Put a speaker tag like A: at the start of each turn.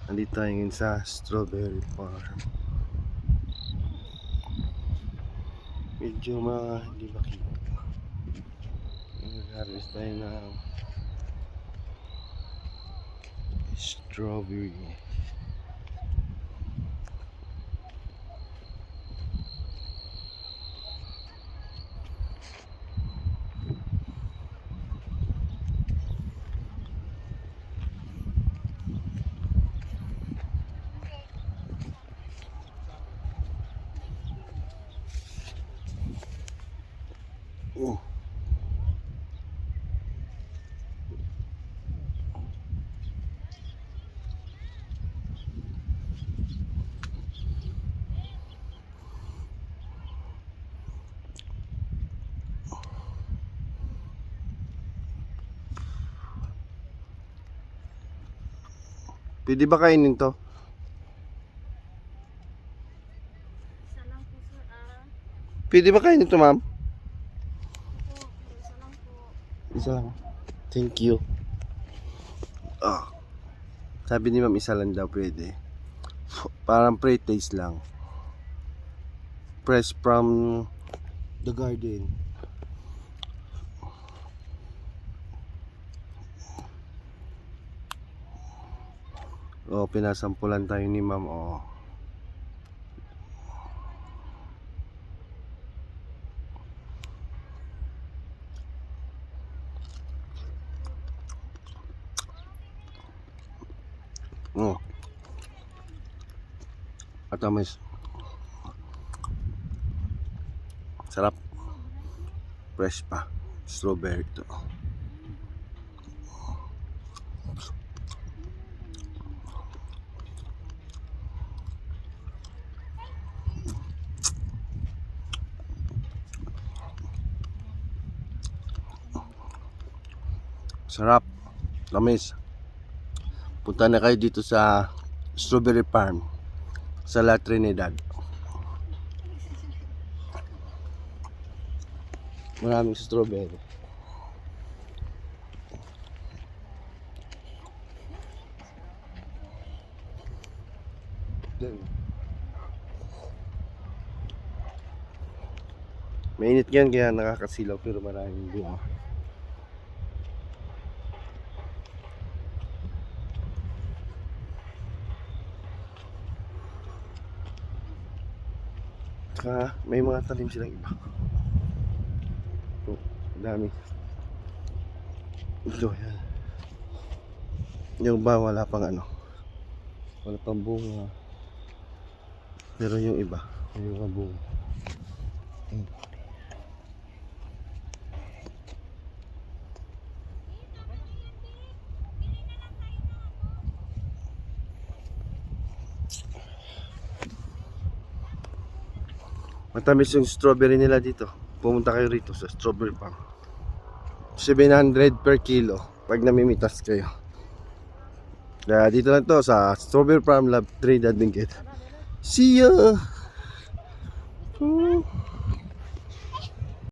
A: Nandito tayo ngayon sa strawberry farm. Medyo hindi makita. Nag-harvest tayo ng strawberry. Oh. Pwede ba kainin to?
B: Isa lang po, sir.
A: Pwede ba kainin to, ma'am?
B: Opo, isa lang po.
A: Isa lang. Thank you. Ah. Sabi ni ma'am isa lang daw pwede. Parang pre-taste lang. Fresh from the garden. Oh, pinasampulan tayo ni ma'am. Oh. Oh. Atamis. Sarap. Fresh pa. Strawberry to. Sarap. Tamis. Punta na kayo dito sa strawberry farm sa La Trinidad. Maraming strawberry. Mainit yan kaya nakakasilaw pero maraming bunga. Saka may mga talim silang iba. Oh, dami. Ito yan. Yung ba wala pang wala pang bunga. Pero yung iba, yung mga bunga. Matamis yung strawberry nila dito. Pumunta kayo rito sa strawberry farm. 700 per kilo pag namimitas kayo. Kaya dito lang to sa strawberry farm, Love Trinidad Benguet. See ya!